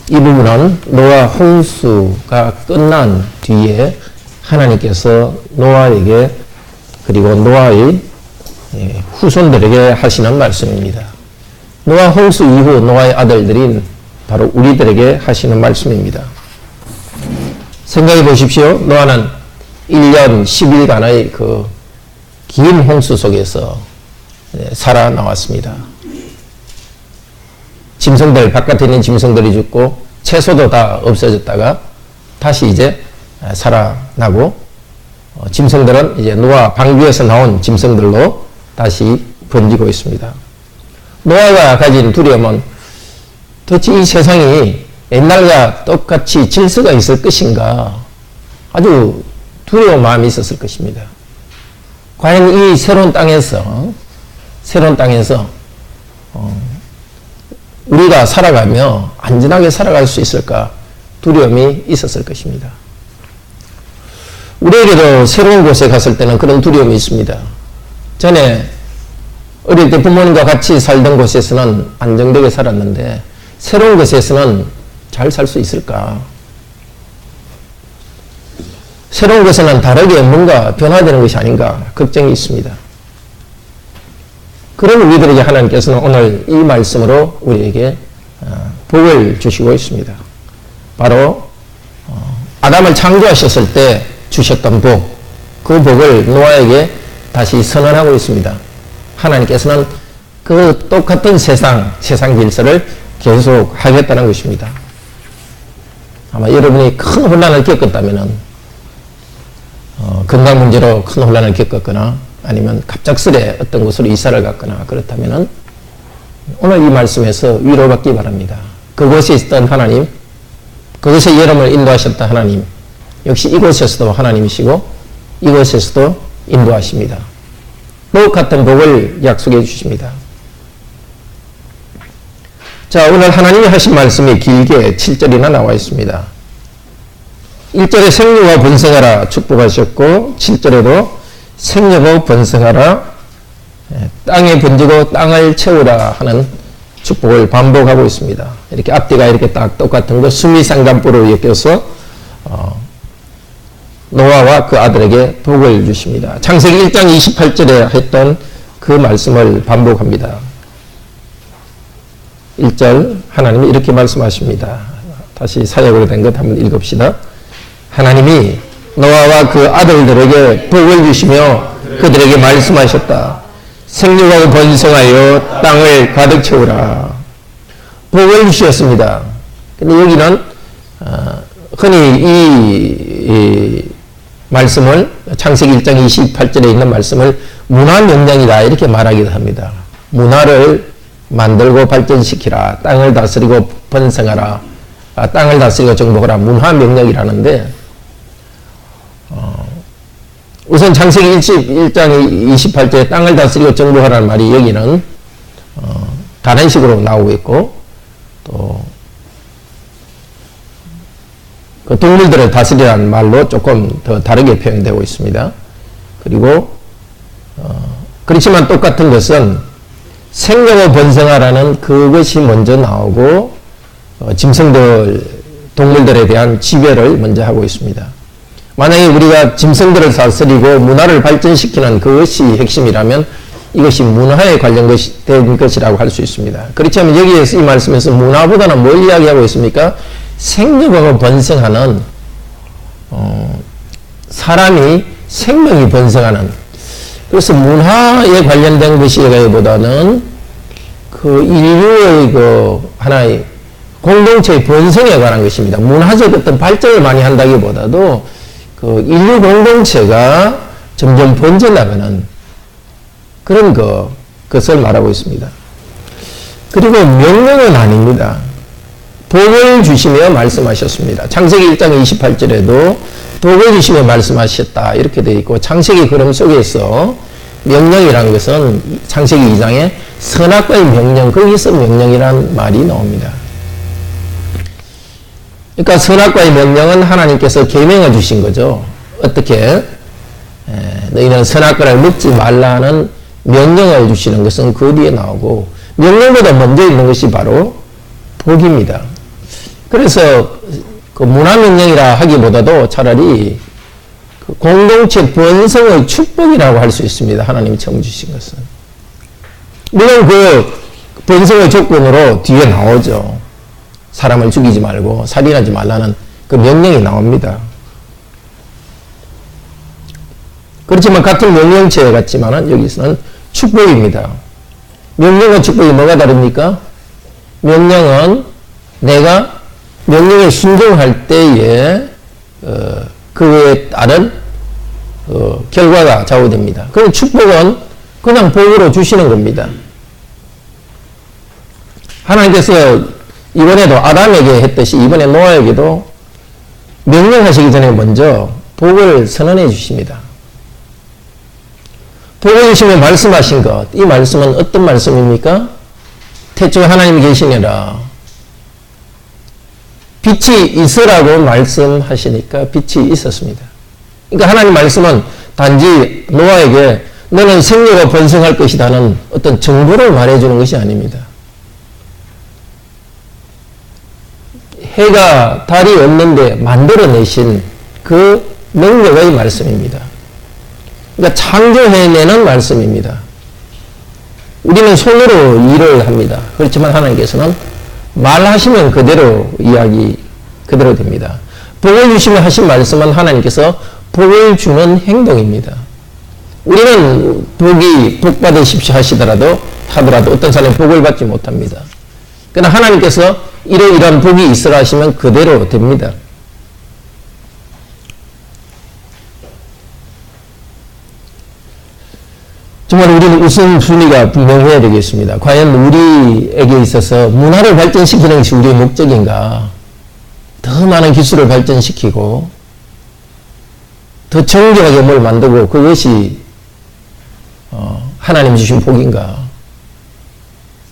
이 부분은 노아 홍수가 끝난 뒤에 하나님께서 노아에게 그리고 노아의 후손들에게 하시는 말씀입니다. 노아 홍수 이후 노아의 아들들인 바로 우리들에게 하시는 말씀입니다. 생각해 보십시오. 노아는 1년 10일간의 그 긴 홍수 속에서 살아나왔습니다. 짐승들, 바깥에 있는 짐승들이 죽고 채소도 다 없어졌다가 다시 이제 살아나고 짐승들은 이제 노아 방주에서 나온 짐승들로 다시 번지고 있습니다. 노아가 가진 두려움은 도대체 이 세상이 옛날과 똑같이 질서가 있을 것인가 아주 두려운 마음이 있었을 것입니다. 과연 이 새로운 땅에서 우리가 살아가며 안전하게 살아갈 수 있을까 두려움이 있었을 것입니다. 우리에게도 새로운 곳에 갔을 때는 그런 두려움이 있습니다. 전에 어릴 때 부모님과 같이 살던 곳에서는 안정되게 살았는데 새로운 곳에서는 잘 살 수 있을까? 새로운 곳에는 다르게 뭔가 변화되는 것이 아닌가 걱정이 있습니다. 그런 우리들에게 하나님께서는 오늘 이 말씀으로 우리에게 복을 주시고 있습니다. 바로 아담을 창조하셨을 때 주셨던 복, 그 복을 노아에게 다시 선언하고 있습니다. 하나님께서는 그 똑같은 세상 질서를 계속 하겠다는 것입니다. 아마 여러분이 큰 혼란을 겪었다면 건강 문제로 큰 혼란을 겪었거나 아니면 갑작스레 어떤 곳으로 이사를 갔거나 그렇다면 오늘 이 말씀에서 위로받기 바랍니다. 그곳에 있던 하나님, 그곳에 여러분을 인도하셨던 하나님, 역시 이곳에서도 하나님이시고 이곳에서도 인도하십니다. 똑같은 복을 약속해 주십니다. 자, 오늘 하나님이 하신 말씀이 길게 7절이나 나와 있습니다. 1절에 생육하고 번성하라 축복하셨고 7절에도 생육하고 번성하라 땅에 번지고 땅을 채우라 하는 축복을 반복하고 있습니다. 이렇게 앞뒤가 이렇게 딱 똑같은 거 수미상관부로 엮여서 노아와 그 아들에게 복을 주십니다. 창세기 1장 28절에 했던 그 말씀을 반복합니다. 1절 하나님이 이렇게 말씀하십니다. 다시 사역으로 된 것 한번 읽읍시다. 하나님이 노아와 그 아들들에게 복을 주시며 그들에게 말씀하셨다. 생육하고 번성하여 땅을 가득 채우라. 복을 주셨습니다. 근데 여기는 흔히 이 말씀을 창세기 1장 28절에 있는 말씀을 문화명령이다 이렇게 말하기도 합니다. 문화를 만들고 발전시키라. 땅을 다스리고 번성하라. 땅을 다스리고 정복하라. 문화명령이라는데 우선 창세기 1장 28절에 땅을 다스리고 정복하라는 말이 여기는 다른 식으로 나오고 있고 또 그 동물들을 다스리라는 말로 조금 더 다르게 표현되고 있습니다. 그리고 그렇지만 똑같은 것은 생육하고 번성하라는 그것이 먼저 나오고 짐승들, 동물들에 대한 지배를 먼저 하고 있습니다. 만약에 우리가 짐승들을 다스리고 문화를 발전시키는 그것이 핵심이라면 이것이 문화에 관련된 것이라고 할 수 있습니다. 그렇지만 여기에서 이 말씀에서 문화보다는 뭘 이야기하고 있습니까? 생육하고 번성하는 사람이 생명이 번성하는 그래서 문화에 관련된 것이라기보다는 그 인류의 그 하나의 공동체의 번성에 관한 것입니다. 문화적 어떤 발전을 많이 한다기보다도 그 인류 공동체가 점점 번져나가는 그런 것을 말하고 있습니다. 그리고 명령은 아닙니다. 복을 주시며 말씀하셨습니다. 창세기 1장 28절에도 복을 주시며 말씀하셨다 이렇게 되어 있고 창세기 그림 속에서 명령이라는 것은 창세기 2장에 선악과의 명령 거기서 명령이라는 말이 나옵니다. 그러니까 선악과의 명령은 하나님께서 계명해 주신 거죠. 어떻게 너희는 선악과를 먹지 말라는 명령을 주시는 것은 그 뒤에 나오고 명령보다 먼저 있는 것이 바로 복입니다. 그래서 그 문화명령이라 하기보다도 차라리 그 공동체 번성의 축복이라고 할 수 있습니다. 하나님이 처음 주신 것은. 물론 그 번성의 조건으로 뒤에 나오죠. 사람을 죽이지 말고 살인하지 말라는 그 명령이 나옵니다. 그렇지만 같은 명령체 같지만은 여기서는 축복입니다. 명령과 축복이 뭐가 다릅니까? 명령은 내가 명령에 순종할 때에 그에 따른 결과가 좌우됩니다. 그럼 축복은 그냥 복으로 주시는 겁니다. 하나님께서 이번에도 아담에게 했듯이 이번에 노아에게도 명령하시기 전에 먼저 복을 선언해 주십니다. 복을 주시며 말씀하신 것, 이 말씀은 어떤 말씀입니까? 태초에 하나님이 계시니라. 빛이 있으라고 말씀하시니까 빛이 있었습니다. 그러니까 하나님 말씀은 단지 노아에게 너는 생명과 번성할 것이라는 어떤 정보를 말해주는 것이 아닙니다. 해가 달이 없는데 만들어내신 그 능력의 말씀입니다. 그러니까 창조해내는 말씀입니다. 우리는 손으로 일을 합니다. 그렇지만 하나님께서는 말하시면 그대로 이야기 그대로 됩니다. 복을 주시며 하신 말씀은 하나님께서 복을 주는 행동입니다. 우리는 복 받으십시오 하더라도 어떤 사람은 복을 받지 못합니다. 그러나 하나님께서 이러이러한 복이 있으라 하시면 그대로 됩니다. 정말 우리는 우선순위가 분명해야 되겠습니다. 과연 우리에게 있어서 문화를 발전시키는 것이 우리의 목적인가? 더 많은 기술을 발전시키고 더 정교하게 뭘 만들고 그것이 하나님 주신 복인가?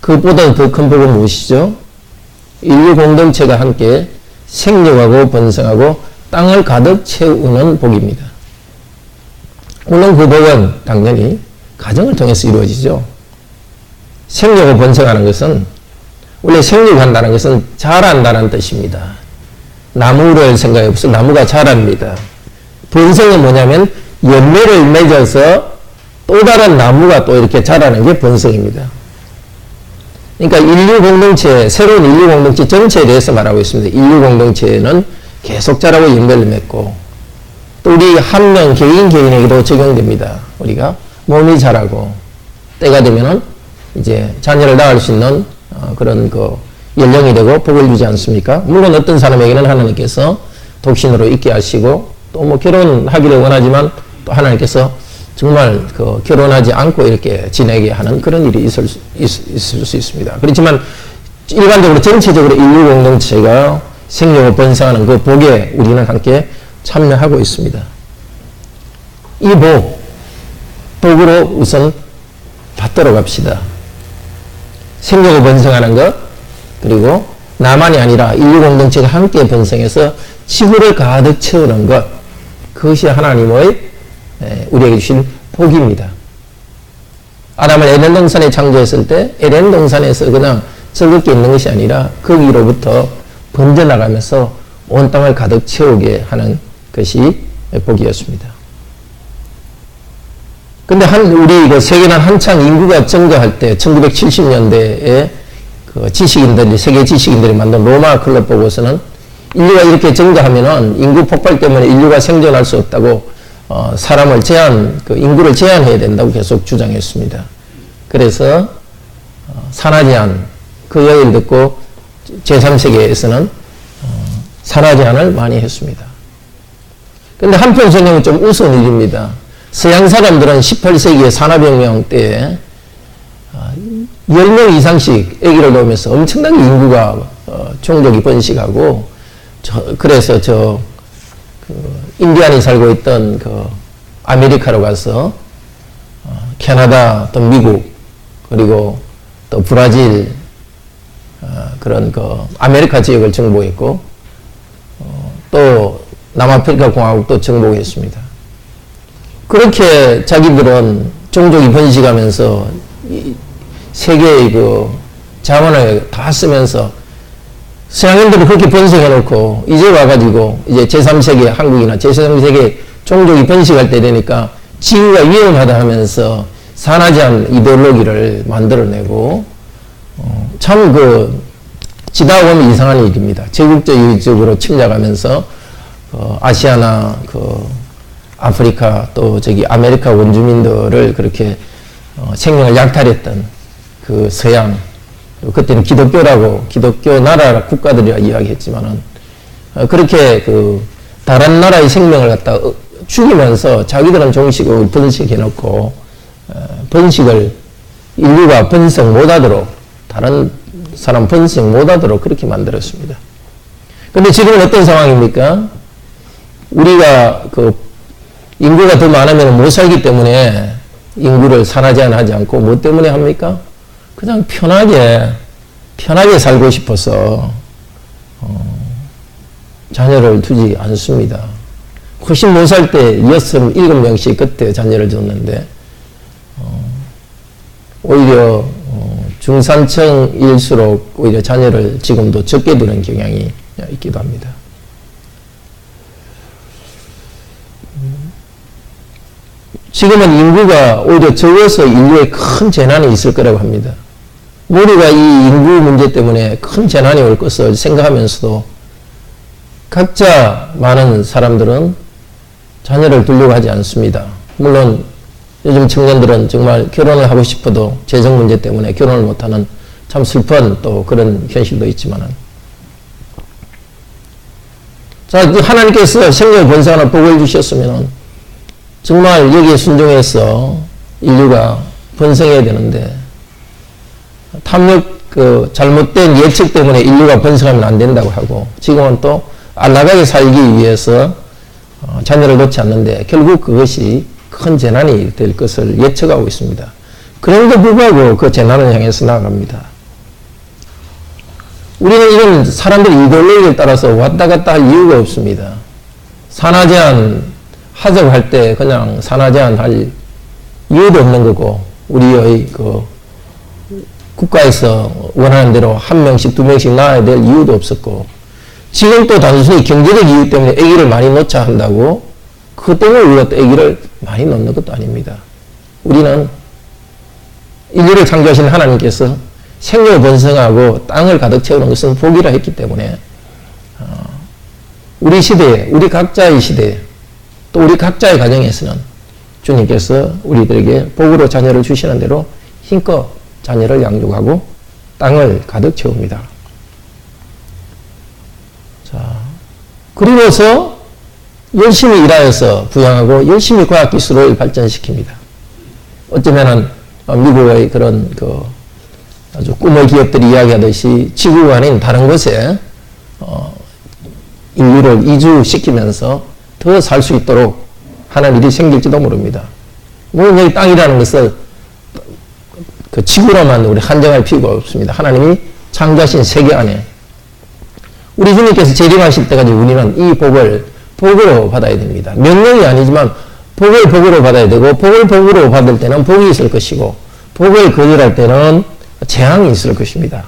그것보다 더 큰 복은 무엇이죠? 인류 공동체가 함께 생육하고 번성하고 땅을 가득 채우는 복입니다. 물론 그 복은 당연히 가정을 통해서 이루어지죠. 생육하고 번성하는 것은 원래 생육한다는 것은 자란다는 뜻입니다. 나무를 생각해 보세요. 나무가 자랍니다. 번성은 뭐냐면 열매를 맺어서 또 다른 나무가 또 이렇게 자라는 게 번성입니다. 그러니까 인류 공동체, 새로운 인류 공동체 전체에 대해서 말하고 있습니다. 인류 공동체는 계속 자라고 연결을 맺고 또 우리 한 명 개인에게도 적용됩니다. 우리가 몸이 자라고 때가 되면은 이제 자녀를 낳을 수 있는 그런 그 연령이 되고 복을 주지 않습니까? 물론 어떤 사람에게는 하나님께서 독신으로 있게 하시고 또 뭐 결혼하기를 원하지만 또 하나님께서 정말 그 결혼하지 않고 이렇게 지내게 하는 그런 일이 있을 수 있습니다. 그렇지만 일반적으로 전체적으로 인류 공동체가 생명을 번성하는 그 복에 우리는 함께 참여하고 있습니다. 이 복으로 우선 받도록 합시다. 생명을 번성하는 것, 그리고 나만이 아니라 인류 공동체가 함께 번성해서 지구를 가득 채우는 것, 그것이 하나님의 우리에게 주신 복입니다. 아담을 에덴 동산에 창조했을 때 에덴 동산에서 그냥 즐겁게 있는 것이 아니라 거기로부터 번져나가면서 온 땅을 가득 채우게 하는 것이 복이었습니다. 근데 우리 그 세계는 한창 인구가 증가할 때 1970년대에 그 지식인들이, 세계 지식인들이 만든 로마 클럽 보고서는 인류가 이렇게 증가하면은 인구 폭발 때문에 인류가 생존할 수 없다고 사람을 인구를 제한해야 된다고 계속 주장했습니다. 그래서 산하 제한, 그 이야기를 듣고 제3세계에서는 산하 제한을 많이 했습니다. 근데 한편으로는 좀 우스운 일입니다. 서양 사람들은 18세기의 산업혁명 때에 10명 이상씩 아기를 낳으면서 엄청나게 인구가 종족이 번식하고 그래서 인디안이 살고 있던 그 아메리카로 가서 캐나다 또 미국 그리고 또 브라질 그런 그 아메리카 지역을 정복했고 또 남아프리카 공화국도 정복했습니다. 그렇게 자기들은 종족이 번식하면서 세계의 그 자원을 다 쓰면서 서양인들은 그렇게 번성해놓고 이제 와가지고 이제 제3세계 한국이나 제3세계 종족이 번식할 때 되니까 지구가 위험하다 하면서 산화제한 이데올로기를 만들어내고 참 지다 보면 이상한 일입니다. 제국주의적으로 침략하면서 아시아나 아프리카 또 아메리카 원주민들을 그렇게 생명을 약탈했던 그 서양, 그때는 기독교라고 기독교 나라 국가들이라 이야기했지만은 그렇게 다른 나라의 생명을 갖다 죽이면서 자기들은 종식을 번식해놓고 인류가 번성 못하도록 다른 사람 번성 못하도록 그렇게 만들었습니다. 근데 지금은 어떤 상황입니까? 우리가 인구가 더 많으면 못 살기 때문에 인구를 산화제한하지 않고 뭐 때문에 합니까? 그냥 편하게 살고 싶어서 자녀를 두지 않습니다. 훨씬 못 살 때 6, 7명씩 그때 자녀를 줬는데 오히려 중산층일수록 오히려 자녀를 지금도 적게 두는 경향이 있기도 합니다. 지금은 인구가 오히려 적어서 인류에 큰 재난이 있을 거라고 합니다. 우리가 이 인구 문제 때문에 큰 재난이 올 것을 생각하면서도 각자 많은 사람들은 자녀를 두려고 하지 않습니다. 물론 요즘 청년들은 정말 결혼을 하고 싶어도 재정 문제 때문에 결혼을 못하는 참 슬픈 또 그런 현실도 있지만은 자, 하나님께서 생명 번성하는 복을 주셨으면 정말 여기에 순종해서 인류가 번성해야 되는데 탐욕 잘못된 예측 때문에 인류가 번성하면 안 된다고 하고 지금은 또 안락하게 살기 위해서 자녀를 놓지 않는데 결국 그것이 큰 재난이 될 것을 예측하고 있습니다. 그럼에도 불구하고 그 재난을 향해서 나아갑니다. 우리는 이런 사람들의 이데올로기를 따라서 왔다 갔다 할 이유가 없습니다. 산화제한 하자고 할 때 그냥 산화제한 할 이유도 없는 거고 우리의 국가에서 원하는 대로 한 명씩 두 명씩 낳아야 될 이유도 없었고 지금 또 단순히 경제적 이유 때문에 아기를 많이 놓자 한다고 그것 때문에 우리가 또 아기를 많이 놓는 것도 아닙니다. 우리는 인류를 창조하신 하나님께서 생명을 번성하고 땅을 가득 채우는 것은 복이라 했기 때문에 우리 시대에 우리 각자의 시대에 또 우리 각자의 가정에서는 주님께서 우리들에게 복으로 자녀를 주시는 대로 힘껏 자녀를 양육하고 땅을 가득 채웁니다. 자, 그리고서 열심히 일하여서 부양하고 열심히 과학기술을 발전시킵니다. 어쩌면은 미국의 그런 아주 꿈의 기업들이 이야기하듯이 지구가 아닌 다른 곳에 인류를 이주시키면서 더 살 수 있도록 하는 일이 생길지도 모릅니다. 물론 여기 땅이라는 것을 지구로만 우리 한정할 필요가 없습니다. 하나님이 창조하신 세계 안에 우리 주님께서 재림하실 때까지 우리는 이 복으로 받아야 됩니다. 명령이 아니지만 복을 복으로 받아야 되고 복을 복으로 받을 때는 복이 있을 것이고 복을 거절할 때는 재앙이 있을 것입니다.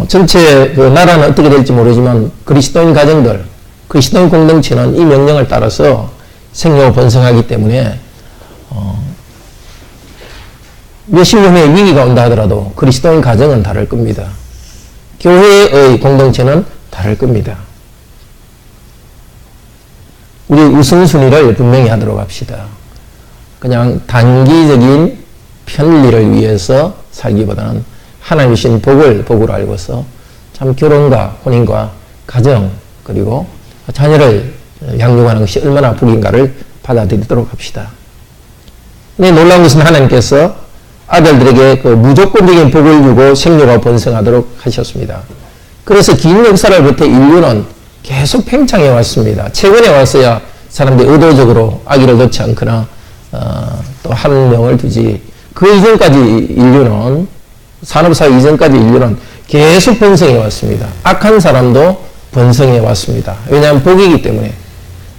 전체 나라는 어떻게 될지 모르지만 그리스도인 가정들, 그리스도인 공동체는 이 명령을 따라서 생명을 번성하기 때문에 몇십 년의 위기가 온다 하더라도 그리스도인 가정은 다를 겁니다. 교회의 공동체는 다를 겁니다. 우리 우선순위를 분명히 하도록 합시다. 그냥 단기적인 편리를 위해서 살기보다는 하나님 주신 복을 복으로 알고서 참 결혼과 혼인과 가정 그리고 자녀를 양육하는 것이 얼마나 복인가를 받아들이도록 합시다. 근데 놀라운 것은 하나님께서 아들들에게 무조건적인 복을 주고 생육과 번성하도록 하셨습니다. 그래서 긴 역사로부터 인류는 계속 팽창해 왔습니다. 최근에 와서야 사람들이 의도적으로 아기를 낳지 않거나 또 한 명을 두지 그 이전까지 인류는 산업사 이전까지 인류는 계속 번성해 왔습니다. 악한 사람도 번성해 왔습니다. 왜냐하면 복이기 때문에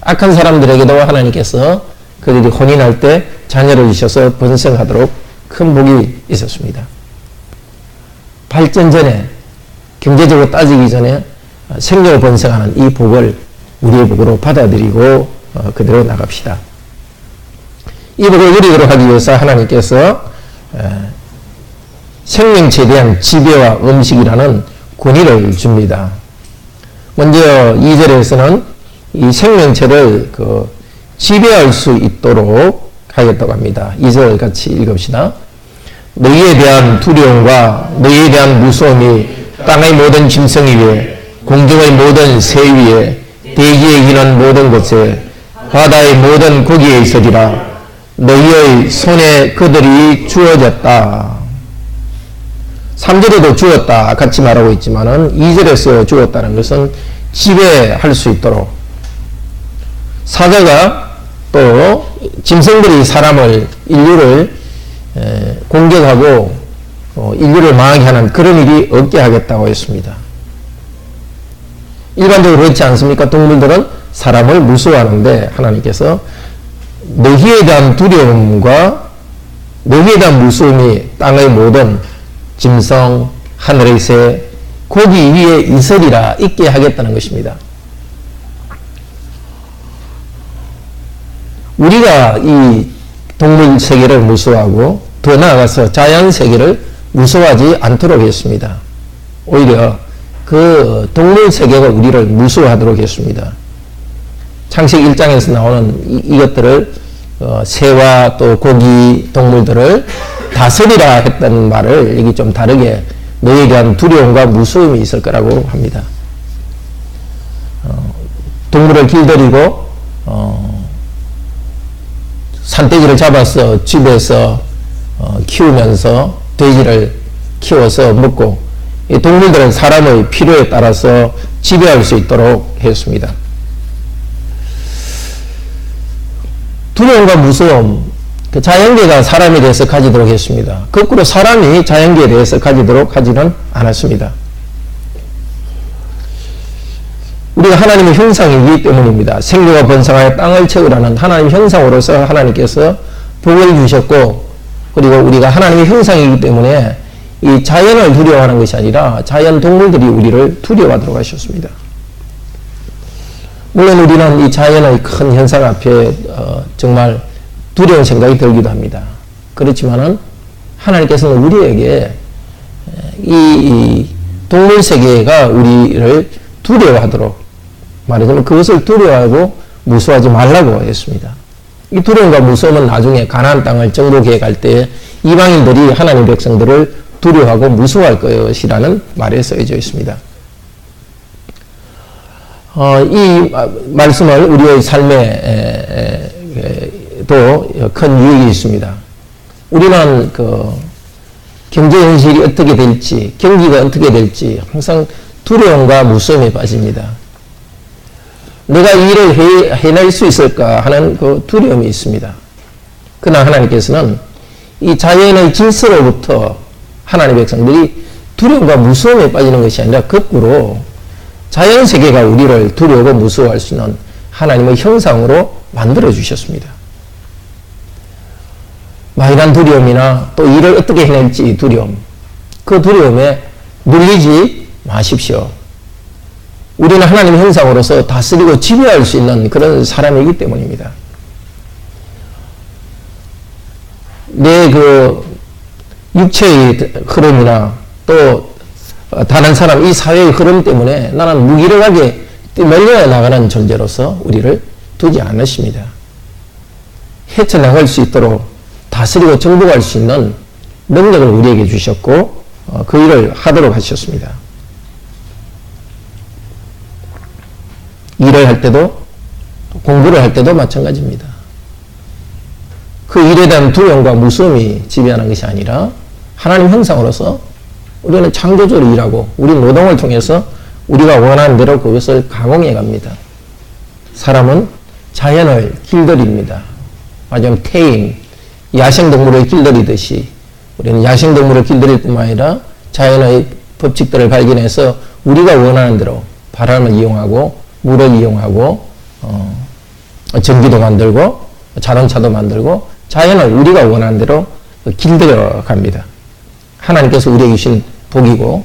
악한 사람들에게도 하나님께서 그들이 혼인할 때 자녀를 주셔서 번성하도록 큰 복이 있었습니다. 발전 전에 경제적으로 따지기 전에 생명을 번성하는 이 복을 우리의 복으로 받아들이고 그대로 나갑시다. 이 복을 누리도록 하기 위해서 하나님께서 생명체에 대한 지배와 음식이라는 권위를 줍니다. 먼저 2절에서는 이 생명체를 지배할 수 있도록 하겠다고 합니다. 2절 같이 읽읍시다. 너희에 대한 두려움과 너희에 대한 무서움이 땅의 모든 짐승 위에, 공중의 모든 새 위에, 대기에 기는 모든 곳에, 바다의 모든 고기에 있으리라. 너희의 손에 그들이 주어졌다. 3절에도 주었다 같이 말하고 있지만은 2절에서 주었다는 것은 지배할 수 있도록, 사자가 또 짐승들이 인류를 공격하고 인류를 망하게 하는 그런 일이 없게 하겠다고 했습니다. 일반적으로 그렇지 않습니까? 동물들은 사람을 무서워하는데 하나님께서 너희에 대한 두려움과 너희에 대한 무서움이 땅의 모든 짐승, 하늘의 새, 고기 위에 있으리라 있게 하겠다는 것입니다. 우리가 이 동물 세계를 무서워하고 더 나아가서 자연 세계를 무서워하지 않도록 했습니다. 오히려 그 동물 세계가 우리를 무서워하도록 했습니다. 창세기 1장에서 나오는 이것들을 새와 또 고기 동물들을 다스리라 했던 말을 여기 좀 다르게 너희에 대한 두려움과 무서움이 있을 거라고 합니다. 동물을 길들이고 산돼지를 잡아서 집에서 키우면서 돼지를 키워서 먹고 이 동물들은 사람의 필요에 따라서 지배할 수 있도록 했습니다. 두려움과 무서움, 그 자연계가 사람에 대해서 가지도록 했습니다. 거꾸로 사람이 자연계에 대해서 가지도록 하지는 않았습니다. 우리가 하나님의 형상이기 때문입니다. 생명과 번성하여 땅을 채우라는 하나님의 형상으로서 하나님께서 복을 주셨고, 그리고 우리가 하나님의 형상이기 때문에 이 자연을 두려워하는 것이 아니라 자연 동물들이 우리를 두려워하도록 하셨습니다. 물론 우리는 이 자연의 큰 현상 앞에 정말 두려운 생각이 들기도 합니다. 그렇지만은 하나님께서는 우리에게 이 동물 세계가 우리를 두려워하도록, 말하자면 그것을 두려워하고 무서워하지 말라고 했습니다. 이 두려움과 무서움은 나중에 가나안 땅을 정복해 갈 때 이방인들이 하나님 백성들을 두려워하고 무서워할 것이라는 말에 써져 있습니다. 이 말씀을 우리의 삶에도 큰 유익이 있습니다. 우리는 경제 현실이 어떻게 될지, 경기가 어떻게 될지 항상 두려움과 무서움에 빠집니다. 내가 이 일을 해낼 수 있을까 하는 그 두려움이 있습니다. 그러나 하나님께서는 이 자연의 질서로부터 하나님의 백성들이 두려움과 무서움에 빠지는 것이 아니라 거꾸로 자연 세계가 우리를 두려워하고 무서워할 수 있는 하나님의 형상으로 만들어 주셨습니다. 막연한 두려움이나 또 일을 어떻게 해낼지 두려움, 그 두려움에 눌리지 마십시오. 우리는 하나님의 형상으로서 다스리고 지배할 수 있는 그런 사람이기 때문입니다. 내 육체의 흐름이나 또 다른 사람, 이 사회의 흐름 때문에 나는 무기력하게 뛰밀려 나가는 존재로서 우리를 두지 않으십니다. 헤쳐나갈 수 있도록 다스리고 정복할 수 있는 능력을 우리에게 주셨고 그 일을 하도록 하셨습니다. 일을 할 때도 공부를 할 때도 마찬가지입니다. 그 일에 대한 두려움과 무서움이 지배하는 것이 아니라 하나님 형상으로서 우리는 창조적으로 일하고 우리 노동을 통해서 우리가 원하는 대로 그것을 가공해 갑니다. 사람은 자연을 길들입니다. 마지막 테임, 야생동물을 길들이듯이 우리는 야생동물을 길들일 뿐만 아니라 자연의 법칙들을 발견해서 우리가 원하는 대로 바람을 이용하고 물을 이용하고 전기도 만들고 자동차도 만들고 자연을 우리가 원하는 대로 길들여 갑니다. 하나님께서 우리에게 주신 복이고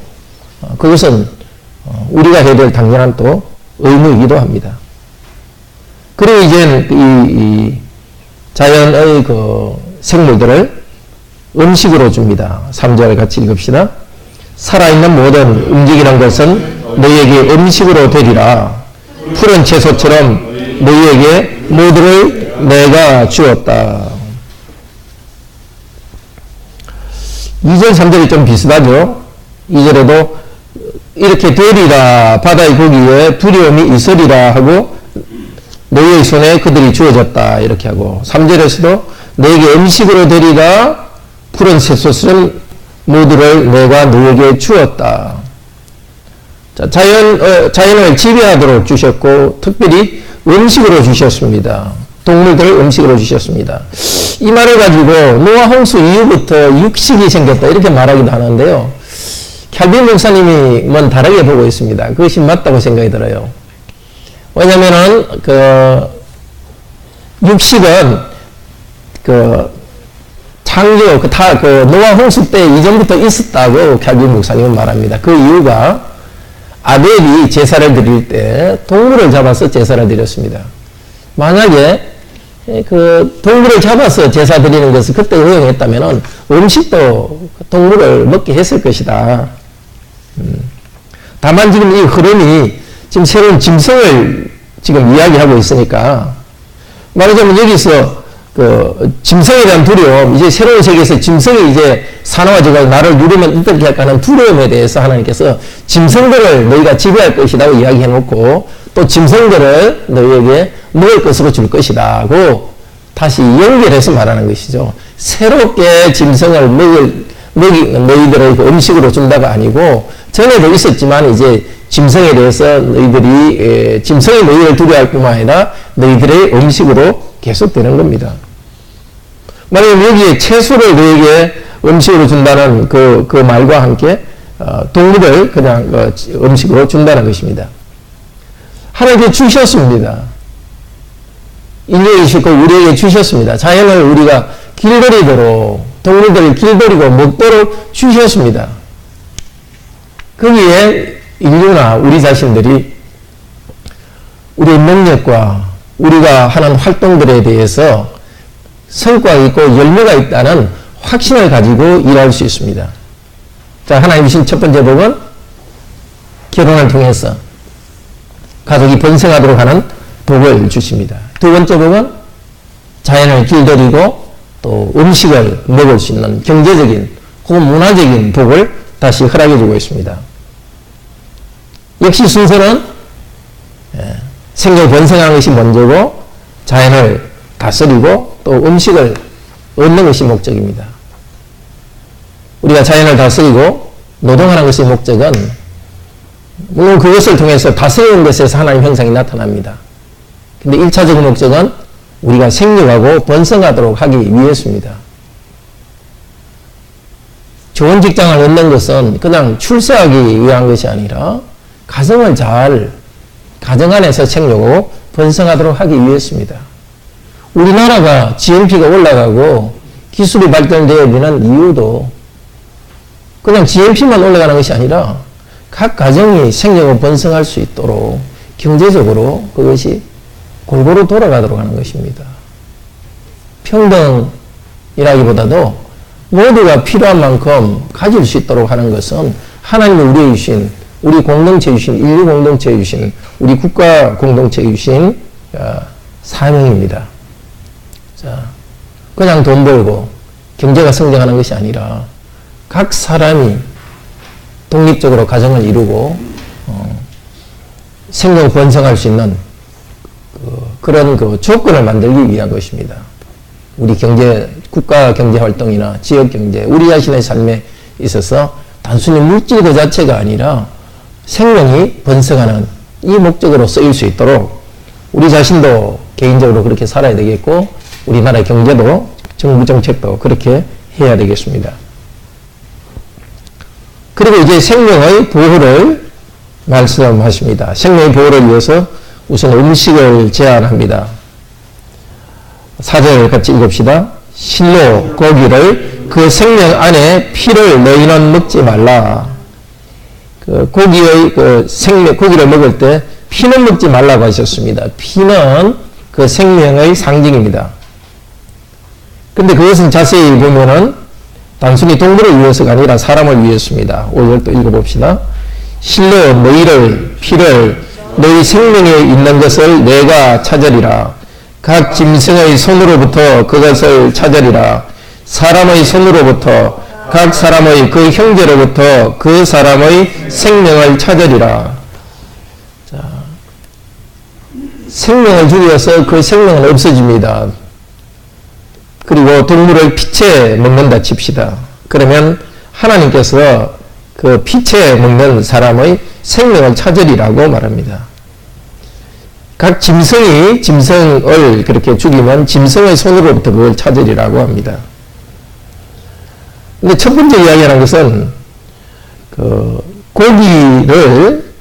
그것은 우리가 해야 될 당연한 또 의무이기도 합니다. 그리고 이제 이 자연의 그 생물들을 음식으로 줍니다. 3절 같이 읽읍시다. 살아있는 모든 움직이는 것은 너희에게 음식으로 되리라. 푸른 채소처럼 너희에게 모두를 내가 주었다. 2절 3절이 좀 비슷하죠. 2절에도 이렇게 되리라, 바다의 고기에 두려움이 있으리라 하고 너희의 손에 그들이 주어졌다 이렇게 하고, 3절에서도 너에게 음식으로 되리라, 푸른 채소처럼 모두를 내가 너에게 주었다. 자, 자연을 지배하도록 주셨고 특별히 음식으로 주셨습니다. 동물들을 음식으로 주셨습니다. 이 말을 가지고 노아 홍수 이후부터 육식이 생겼다 이렇게 말하기도 하는데요. 캘빈 목사님은 다르게 보고 있습니다. 그것이 맞다고 생각이 들어요. 왜냐면은 육식은 창조 노아 홍수 때 이전부터 있었다고 캘빈 목사님은 말합니다. 그 이유가 아벨이 제사를 드릴 때 동물을 잡아서 제사를 드렸습니다. 만약에 동물을 잡아서 제사 드리는 것을 그때 허용했다면 음식도 동물을 먹게 했을 것이다. 다만 지금 이 흐름이 지금 새로운 짐승을 지금 이야기하고 있으니까, 말하자면 여기서 짐승에 대한 두려움, 이제 새로운 세계에서 짐승이 이제 산화지고 나를 누르면 어떻게 할까 하는 두려움에 대해서 하나님께서 짐승들을 너희가 지배할 것이라고 이야기해 놓고, 또 짐승들을 너희에게 먹을 것으로 줄 것이라고 다시 연결해서 말하는 것이죠. 새롭게 짐승을 너희들의 음식으로 준다가 아니고, 전에도 있었지만 이제 짐승에 대해서 짐승이 너희를 두려워할 뿐만 아니라 너희들의 음식으로 계속되는 겁니다. 만약에 여기에 채소를 너에게 음식으로 준다는 그 말과 함께 동물을 그냥 음식으로 준다는 것입니다. 하나님께 주셨습니다. 인류에 주셨고 우리에게 주셨습니다. 자연을 우리가 길들이도록, 동물들을 길들이고 먹도록 주셨습니다. 거기에 인류나 우리 자신들이 우리의 능력과 우리가 하는 활동들에 대해서 성과가 있고 열매가 있다는 확신을 가지고 일할 수 있습니다. 자, 하나님 주신 첫 번째 복은 결혼을 통해서 가족이 번성하도록 하는 복을 주십니다. 두 번째 복은 자연을 길들이고 또 음식을 먹을 수 있는 경제적인 혹은 문화적인 복을 다시 허락해 주고 있습니다. 역시 순서는 생명 번성하는 것이 먼저고 자연을 다스리고 또 음식을 얻는 것이 목적입니다. 우리가 자연을 다스리고 노동하는 것의 목적은 물론 그것을 통해서 다스리는 것에서 하나님 형상이 나타납니다. 근데 1차적인 목적은 우리가 생육하고 번성하도록 하기 위해서입니다. 좋은 직장을 얻는 것은 그냥 출세하기 위한 것이 아니라 가정 안에서 생육하고 번성하도록 하기 위해서입니다. 우리나라가 GNP가 올라가고 기술이 발전되어지는 이유도 그냥 GNP만 올라가는 것이 아니라 각 가정이 생육하고 번성할 수 있도록 경제적으로 그것이 골고루 돌아가도록 하는 것입니다. 평등이라기보다도 모두가 필요한 만큼 가질 수 있도록 하는 것은 하나님이 우리에게 주신, 우리 공동체에 주신, 인류 공동체에 주신, 우리 국가 공동체에 주신 사명입니다. 자, 그냥 돈 벌고 경제가 성장하는 것이 아니라 각 사람이 독립적으로 가정을 이루고 생명 번성할 수 있는 그런 조건을 만들기 위한 것입니다. 우리 국가 경제 활동이나 지역 경제, 우리 자신의 삶에 있어서 단순히 물질 그 자체가 아니라 생명이 번성하는 이 목적으로 쓰일 수 있도록 우리 자신도 개인적으로 그렇게 살아야 되겠고 우리나라의 경제도 정부 정책도 그렇게 해야 되겠습니다. 그리고 이제 생명의 보호를 말씀하십니다. 생명의 보호를 위해서 우선 음식을 제한합니다. 4절 같이 읽읍시다. 실로 고기를 그 생명 안에 피를 너희는 먹지 말라. 그 고기의 그 고기를 먹을 때 피는 먹지 말라고 하셨습니다. 피는 그 생명의 상징입니다. 근데 그것은 자세히 보면은 단순히 동물을 위해서가 아니라 사람을 위해서입니다. 5절 또 읽어봅시다. 실로 너희를 피를 너희 생명에 있는 것을 내가 찾으리라. 각 짐승의 손으로부터 그것을 찾으리라. 사람의 손으로부터 각 사람의 그 형제로부터 그 사람의 생명을 찾으리라. 자, 생명을 죽여서 그 생명은 없어집니다. 그리고 동물을 피채 먹는다 칩시다. 그러면 하나님께서 그 피채 먹는 사람의 생명을 찾으리라고 말합니다. 각 짐승이 짐승을 그렇게 죽이면 짐승의 손으로부터 그걸 찾으리라고 합니다. 근데 첫 번째 이야기라는 것은 그 고기를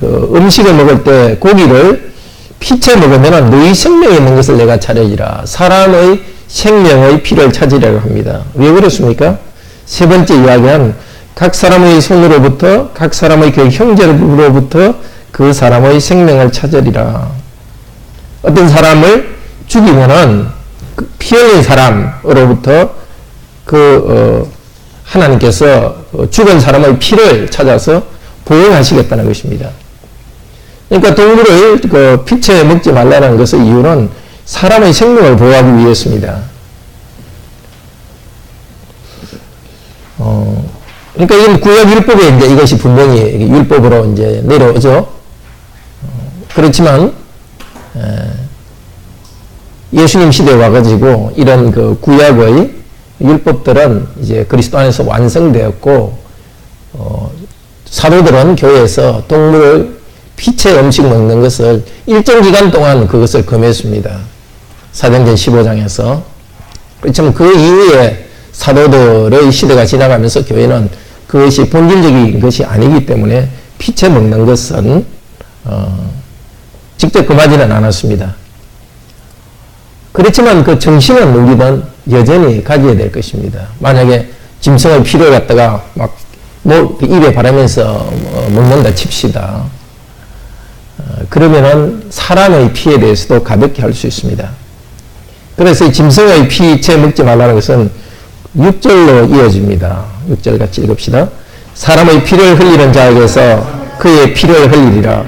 음식을 먹을 때 고기를 피채 먹으면 너희 생명에 있는 것을 내가 찾으리라. 사람의 생명의 피를 찾으려고 합니다. 왜 그렇습니까? 세 번째 이야기는 각 사람의 손으로부터 각 사람의 그 형제로부터 그 사람의 생명을 찾으리라. 어떤 사람을 죽이면은 그 피 흘린 사람으로부터 하나님께서 죽은 사람의 피를 찾아서 보호하시겠다는 것입니다. 그러니까 동물을 그 피채 먹지 말라는 것의 이유는 사람의 생명을 보호하기 위해서입니다. 그러니까 이건 구약 율법에 이제 이것이 분명히 율법으로 이제 내려오죠. 그렇지만 예수님 시대에 와가지고 이런 그 구약의 율법들은 이제 그리스도 안에서 완성되었고 사도들은 교회에서 동물을 피채 음식 먹는 것을 일정 기간 동안 그것을 금했습니다. 사도행전 15장에서. 그렇지만 그 이후에 사도들의 시대가 지나가면서 교회는 그것이 본질적인 것이 아니기 때문에 피채 먹는 것은 직접 금하지는 않았습니다. 그렇지만 그 정신은 우리는 여전히 가져야 될 것입니다. 만약에 짐승의 피를 갖다가 막 입에 바르면서 먹는다 칩시다. 그러면은 사람의 피에 대해서도 가볍게 할 수 있습니다. 그래서 이 짐승의 피채 먹지 말라는 것은 6절로 이어집니다. 6절 같이 읽읍시다. 사람의 피를 흘리는 자에게서 그의 피를 흘리리라.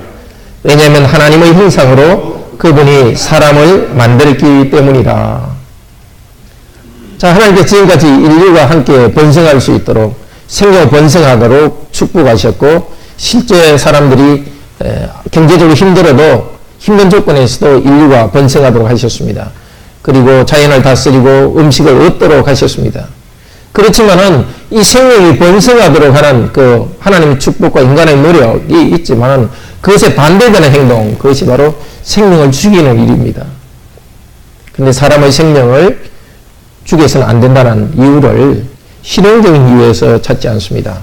왜냐하면 하나님의 형상으로 그분이 사람을 만들었기 때문이라. 자, 하나님께서 지금까지 인류가 함께 번성할 수 있도록 생명 번성하도록 축복하셨고 실제 사람들이 경제적으로 힘들어도 힘든 조건에서도 인류가 번성하도록 하셨습니다. 그리고 자연을 다스리고 음식을 얻도록 하셨습니다. 그렇지만은 이 생명이 번성하도록 하는 그 하나님의 축복과 인간의 노력이 있지만은 그것에 반대되는 행동, 그것이 바로 생명을 죽이는 일입니다. 근데 사람의 생명을 죽여서는 안 된다는 이유를 실용적인 이유에서 찾지 않습니다.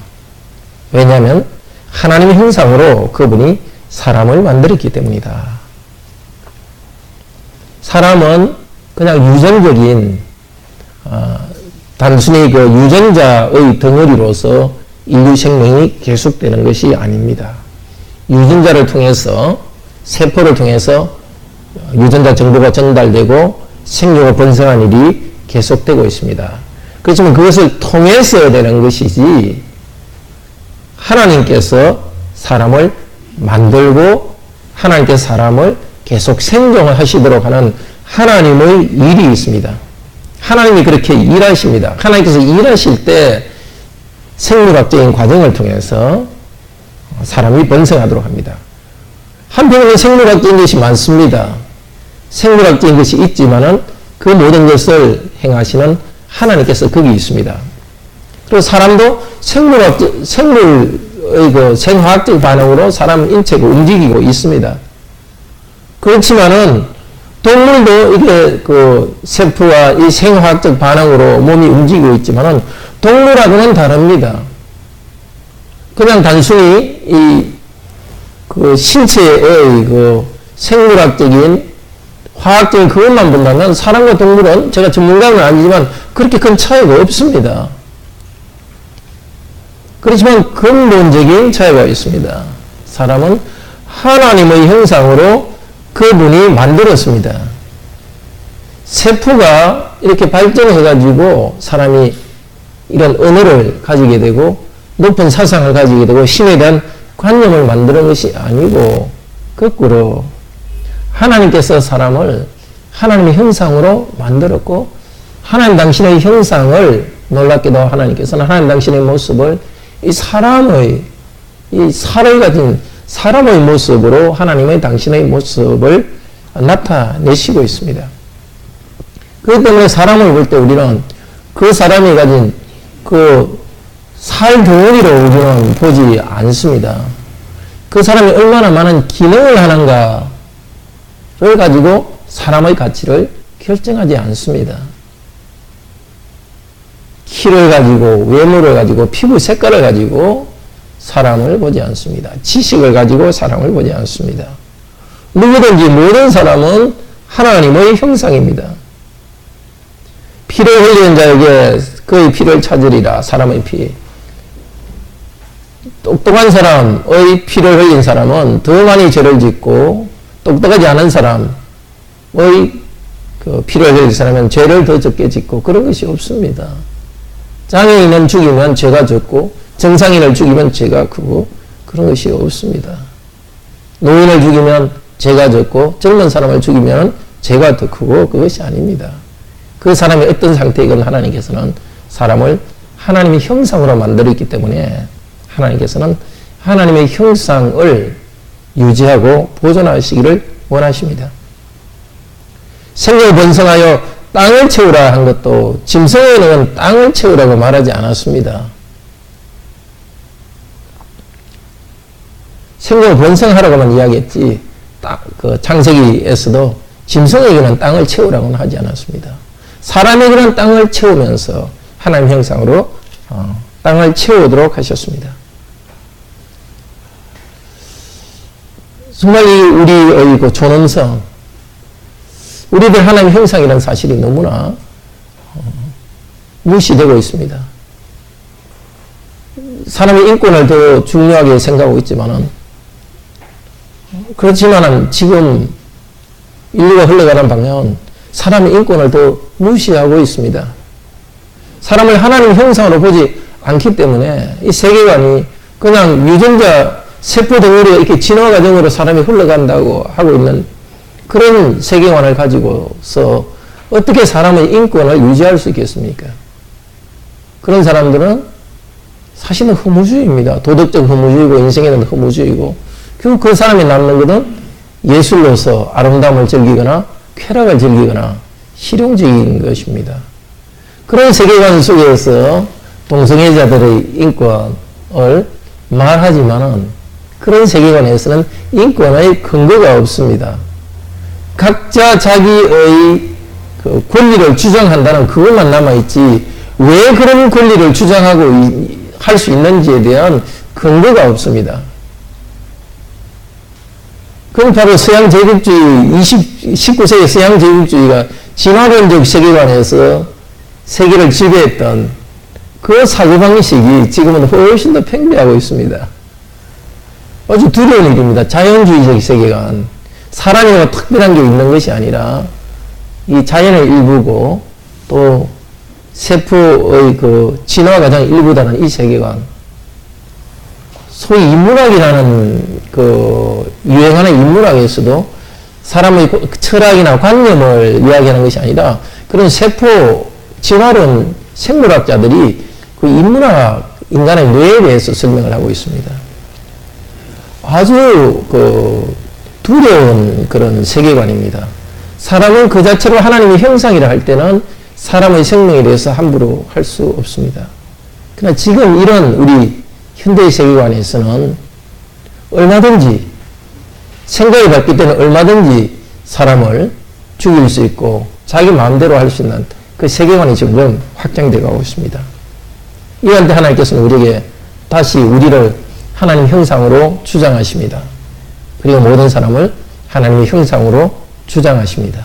왜냐하면 하나님의 형상으로 그분이 사람을 만들었기 때문이다. 사람은 그냥 유전적인 단순히 그 유전자의 덩어리로서 인류 생명이 계속되는 것이 아닙니다. 유전자를 통해서 세포를 통해서 유전자 정보가 전달되고 생명을 번성한 일이 계속되고 있습니다. 그렇지만 그것을 통해서 되는 것이지 하나님께서 사람을 만들고 하나님께서 사람을 계속 생존을 하시도록 하는 하나님의 일이 있습니다. 하나님이 그렇게 일하십니다. 하나님께서 일하실 때 생물학적인 과정을 통해서 사람이 번성하도록 합니다. 한편으로는 생물학적인 것이 많습니다. 생물학적인 것이 있지만은 그 모든 것을 행하시는 하나님께서 거기 있습니다. 그리고 사람도 생물의 그 생화학적 반응으로 사람 인체가 움직이고 있습니다. 그렇지만은 동물도 이게 그 세포와 이 생화학적 반응으로 몸이 움직이고 있지만은 동물하고는 다릅니다. 그냥 단순히 이 그 신체의 그 생물학적인 화학적인 그것만 본다면 사람과 동물은 제가 전문가는 아니지만 그렇게 큰 차이가 없습니다. 그렇지만 근본적인 차이가 있습니다. 사람은 하나님의 형상으로 그분이 만들었습니다. 세포가 이렇게 발전해가지고 사람이 이런 언어를 가지게 되고 높은 사상을 가지게 되고 신에 대한 관념을 만드는 것이 아니고 거꾸로 하나님께서 사람을 하나님의 형상으로 만들었고 하나님 당신의 형상을 놀랍게도 하나님께서는 하나님 당신의 모습을 이 사람의 이 살을 가진 사람의 모습으로 하나님의 당신의 모습을 나타내시고 있습니다. 그렇기 때문에 사람을 볼 때 우리는 그 사람이 가진 그 살 덩어리로 우리는 보지 않습니다. 그 사람이 얼마나 많은 기능을 하는가를 가지고 사람의 가치를 결정하지 않습니다. 키를 가지고 외모를 가지고 피부 색깔을 가지고 사람을 보지 않습니다. 지식을 가지고 사람을 보지 않습니다. 누구든지 모든 사람은 하나님의 형상입니다. 피를 흘리는 자에게 그의 피를 찾으리라. 사람의 피. 똑똑한 사람의 피를 흘린 사람은 더 많이 죄를 짓고 똑똑하지 않은 사람의 그 피를 흘린 사람은 죄를 더 적게 짓고 그런 것이 없습니다. 장애인을 죽이면 죄가 적고 정상인을 죽이면 죄가 크고 그런 것이 없습니다. 노인을 죽이면 죄가 적고 젊은 사람을 죽이면 죄가 더 크고 그것이 아닙니다. 그 사람이 어떤 상태이건 하나님께서는 사람을 하나님의 형상으로 만들었기 때문에 하나님께서는 하나님의 형상을 유지하고 보존하시기를 원하십니다. 생명을 번성하여 땅을 채우라 한 것도 짐승에는 땅을 채우라고 말하지 않았습니다. 생명을 번성하라고만 이야기했지 그 창세기에서도 짐승에게는 땅을 채우라고는 하지 않았습니다. 사람에게는 땅을 채우면서 하나님 형상으로 땅을 채우도록 하셨습니다. 정말 우리의 그 존엄성, 우리들 하나님 형상이라는 사실이 너무나 무시되고 있습니다. 사람의 인권을 더 중요하게 생각하고 있지만은 그렇지만은 지금 인류가 흘러가는 방향은 사람의 인권을 더 무시하고 있습니다. 사람을 하나님 형상으로 보지 않기 때문에 이 세계관이 그냥 유전자 세포 덩어리가 이렇게 진화 과정으로 사람이 흘러간다고 하고 있는 그런 세계관을 가지고서 어떻게 사람의 인권을 유지할 수 있겠습니까? 그런 사람들은 사실은 허무주의입니다. 도덕적 허무주의고 인생에는 허무주의고 결국 그 사람이 남는 것은 예술로서 아름다움을 즐기거나 쾌락을 즐기거나 실용적인 것입니다. 그런 세계관 속에서 동성애자들의 인권을 말하지만은 그런 세계관에서는 인권의 근거가 없습니다. 각자 자기의 그 권리를 주장한다는 그것만 남아있지 왜 그런 권리를 주장하고 할 수 있는지에 대한 근거가 없습니다. 그건 바로 서양 제국주의, 19세기 서양 제국주의가 진화론적 세계관에서 세계를 지배했던 그 사고방식이 지금은 훨씬 더 팽배하고 있습니다. 아주 두려운 일입니다. 자연주의적 세계관. 사람이 뭐 특별한 게 있는 것이 아니라 이 자연의 일부고 또 세포의 그 진화 과정의 일부다는 이 세계관. 소위 인문학이라는 그 유행하는 인문학에서도 사람의 철학이나 관념을 이야기하는 것이 아니라 그런 세포 진화론 생물학자들이 그 인문학, 인간의 뇌에 대해서 설명을 하고 있습니다. 아주 그 두려운 그런 세계관입니다. 사람은 그 자체로 하나님의 형상이라 할 때는 사람의 생명에 대해서 함부로 할 수 없습니다. 그러나 지금 이런 우리 현대의 세계관에서는 얼마든지 생각이 바뀔 때는 얼마든지 사람을 죽일 수 있고 자기 마음대로 할 수 있는 그 세계관이 지금 확장되어 가고 있습니다. 이한테 하나님께서는 우리에게 다시 우리를 하나님 형상으로 주장하십니다. 그리고 모든 사람을 하나님의 형상으로 주장하십니다.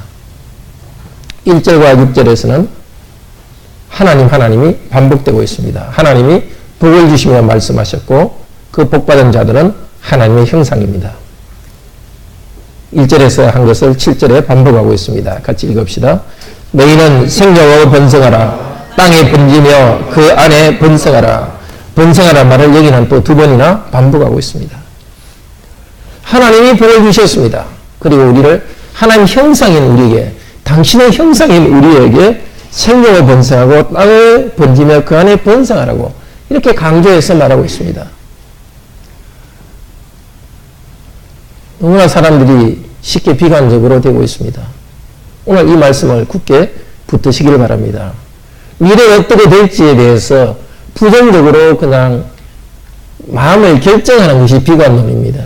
1절과 6절에서는 하나님이 반복되고 있습니다. 하나님이 복을 주시며 말씀하셨고 그 복받은 자들은 하나님의 형상입니다. 1절에서 한 것을 7절에 반복하고 있습니다. 같이 읽읍시다. 너희는 생명으로 번성하라. 땅에 번지며 그 안에 번성하라. 번성하라 말을 여기는 또 두 번이나 반복하고 있습니다. 하나님이 복을 주셨습니다. 그리고 우리를 하나님 형상인 우리에게, 당신의 형상인 우리에게 생명을 번성하고 땅에 번지며 그 안에 번성하라고 이렇게 강조해서 말하고 있습니다. 너무나 사람들이 쉽게 비관적으로 되고 있습니다. 오늘 이 말씀을 굳게 붙드시기를 바랍니다. 미래에 어떻게 될지에 대해서 부정적으로 그냥 마음을 결정하는 것이 비관론입니다.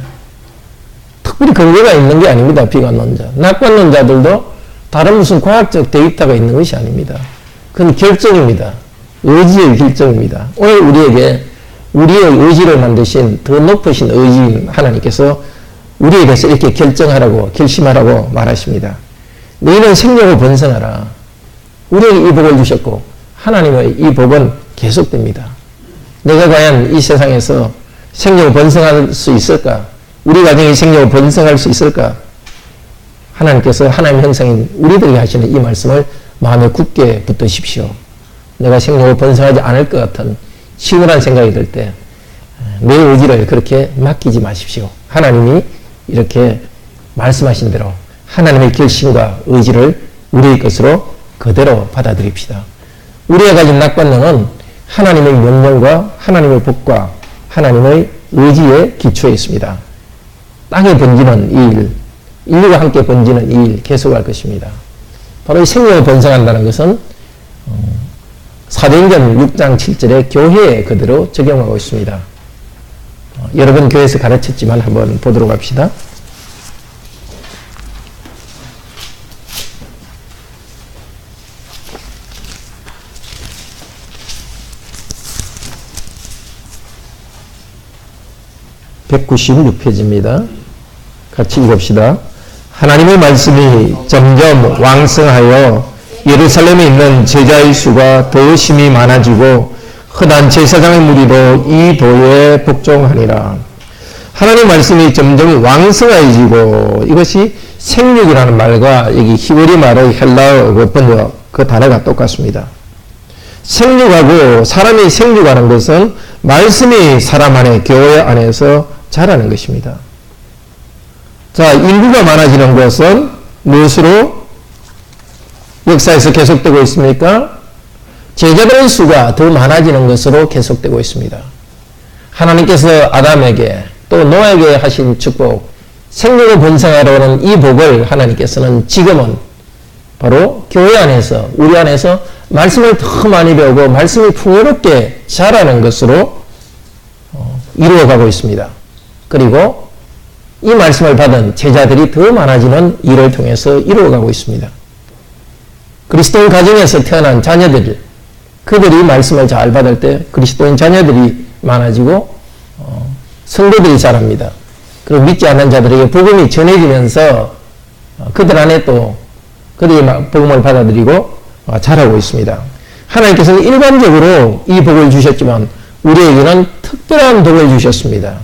특별히 근거가 있는 게 아닙니다. 비관론자. 낙관론자들도 다른 무슨 과학적 데이터가 있는 것이 아닙니다. 그건 결정입니다. 의지의 결정입니다. 오늘 우리에게 우리의 의지를 만드신 더 높으신 의지인 하나님께서 우리에 대해서 이렇게 결정하라고 결심하라고 말하십니다. 너희는 생명을 번성하라. 우리에게 이 복을 주셨고 하나님의 이 복은 계속됩니다. 내가 과연 이 세상에서 생명을 번성할 수 있을까? 우리 가정이 생명을 번성할 수 있을까? 하나님께서 하나님 형상인 우리들에게 하시는 이 말씀을 마음에 굳게 붙드십시오. 내가 생명을 번성하지 않을 것 같은 시원한 생각이 들 때 내 의지를 그렇게 맡기지 마십시오. 하나님이 이렇게 말씀하신 대로 하나님의 결심과 의지를 우리의 것으로 그대로 받아들입시다. 우리가 가진 낙관론은 하나님의 명령과 하나님의 복과 하나님의 의지에 기초해 있습니다. 땅에 번지는 이 일, 인류가 함께 번지는 이 일 계속할 것입니다. 바로 이 생명을 번성한다는 것은 사도행전 6장 7절에 교회에 그대로 적용하고 있습니다. 여러 번 교회에서 가르쳤지만 한번 보도록 합시다. (196페이지입니다) 같이 읽읍시다. 하나님의 말씀이 점점 왕성하여 예루살렘에 있는 제자의 수가 더 심히 많아지고 흔한 제사장의 무리도 이 도에 복종하니라. 하나님의 말씀이 점점 왕성해지고, 이것이 생육이라는 말과 여기 히브리 말의 헬라어 번역 그 단어가 똑같습니다. 생육하고 사람이 생육하는 것은 말씀이 사람 안에 교회 안에서 자라는 것입니다. 자, 인구가 많아지는 것은 무엇으로 역사에서 계속되고 있습니까? 제자들의 수가 더 많아지는 것으로 계속되고 있습니다. 하나님께서 아담에게 또 노아에게 하신 축복, 생명을 번성하라는 이 복을 하나님께서는 지금은 바로 교회 안에서, 우리 안에서 말씀을 더 많이 배우고 말씀이 풍요롭게 자라는 것으로 이루어가고 있습니다. 그리고 이 말씀을 받은 제자들이 더 많아지는 일을 통해서 이루어가고 있습니다. 그리스도인 가정에서 태어난 자녀들, 그들이 말씀을 잘 받을 때 그리스도인 자녀들이 많아지고 성도들이 자랍니다. 그리고 믿지 않는 자들에게 복음이 전해지면서 그들 안에 또 그들이 복음을 받아들이고 자라고 있습니다. 하나님께서는 일반적으로 이 복을 주셨지만 우리에게는 특별한 복을 주셨습니다.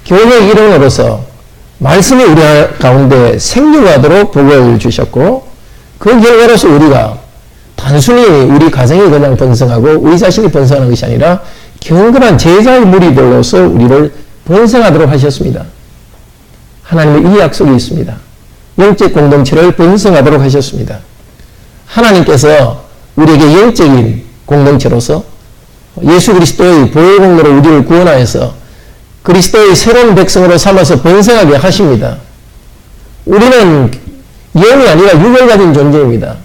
교회 일원으로서 말씀이 우리 가운데 생육하도록 복을 주셨고, 그 결과로서 우리가 단순히 우리 가정이 그냥 번성하고 우리 자신이 번성하는 것이 아니라 경건한 제자의 무리들로서 우리를 번성하도록 하셨습니다. 하나님의 이 약속이 있습니다. 영적 공동체를 번성하도록 하셨습니다. 하나님께서 우리에게 영적인 공동체로서 예수 그리스도의 보혈공로로 우리를 구원하여서 그리스도의 새로운 백성으로 삼아서 번성하게 하십니다. 우리는 영이 아니라 육을 가진 존재입니다.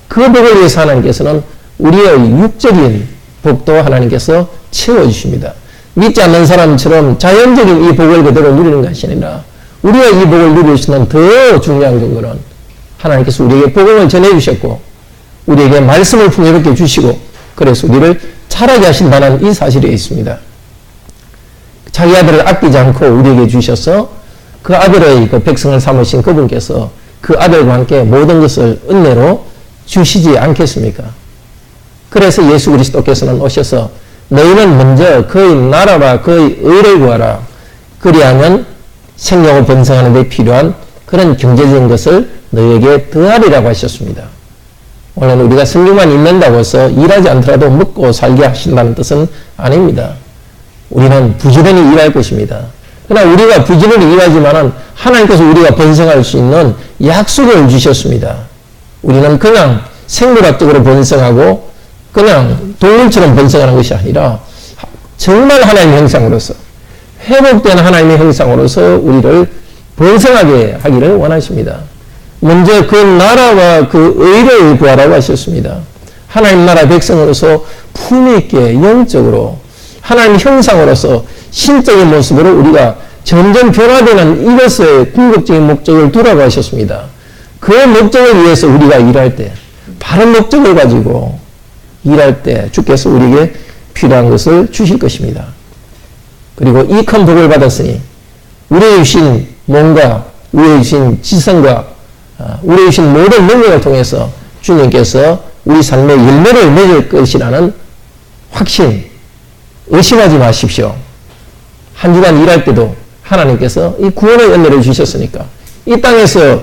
그 복을 위해서 하나님께서는 우리의 육적인 복도 하나님께서 채워주십니다. 믿지 않는 사람처럼 자연적인 이 복을 그대로 누리는 것이 아니라 우리가 이 복을 누릴 수 있는 더 중요한 근거는 하나님께서 우리에게 복음을 전해주셨고 우리에게 말씀을 풍요롭게 주시고 그래서 우리를 자라게 하신다는 이 사실에 있습니다. 자기 아들을 아끼지 않고 우리에게 주셔서 그 아들의 그 백성을 삼으신 그분께서 그 아들과 함께 모든 것을 은혜로 주시지 않겠습니까? 그래서 예수 그리스도께서는 오셔서 너희는 먼저 그의 나라와 그의 의를 구하라. 그리하면 생명을 번성하는 데 필요한 그런 경제적인 것을 너희에게 더하리라고 하셨습니다. 물론 우리가 성경만 읽는다고 해서 일하지 않더라도 먹고 살게 하신다는 뜻은 아닙니다. 우리는 부지런히 일할 것입니다. 그러나 우리가 부지런히 일하지만은 하나님께서 우리가 번성할 수 있는 약속을 주셨습니다. 우리는 그냥 생물학적으로 번성하고 그냥 동물처럼 번성하는 것이 아니라 정말 하나님의 형상으로서 회복된 하나님의 형상으로서 우리를 번성하게 하기를 원하십니다. 먼저 그 나라와 그 의를 구하라고 하셨습니다. 하나님 나라 백성으로서 품위 있게 영적으로 하나님 형상으로서 신적인 모습으로 우리가 점점 변화되는 이것의 궁극적인 목적을 두라고 하셨습니다. 그 목적을 위해서 우리가 일할 때 바른 목적을 가지고 일할 때 주께서 우리에게 필요한 것을 주실 것입니다. 그리고 이 큰 복을 받았으니 우리에게 주신 몸과 우리에게 주신 지성과 우리에게 주신 모든 능력을 통해서 주님께서 우리 삶의 열매를 맺을 것이라는 확신, 의심하지 마십시오. 한 주간 일할 때도 하나님께서 이 구원의 은혜를 주셨으니까 이 땅에서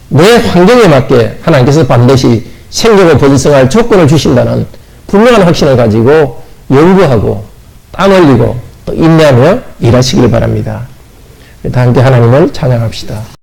내 환경에 맞게 하나님께서 반드시 생명을 번성할 조건을 주신다는 분명한 확신을 가지고 연구하고 땀 흘리고 또 인내하며 일하시길 바랍니다. 다 함께 하나님을 찬양합시다.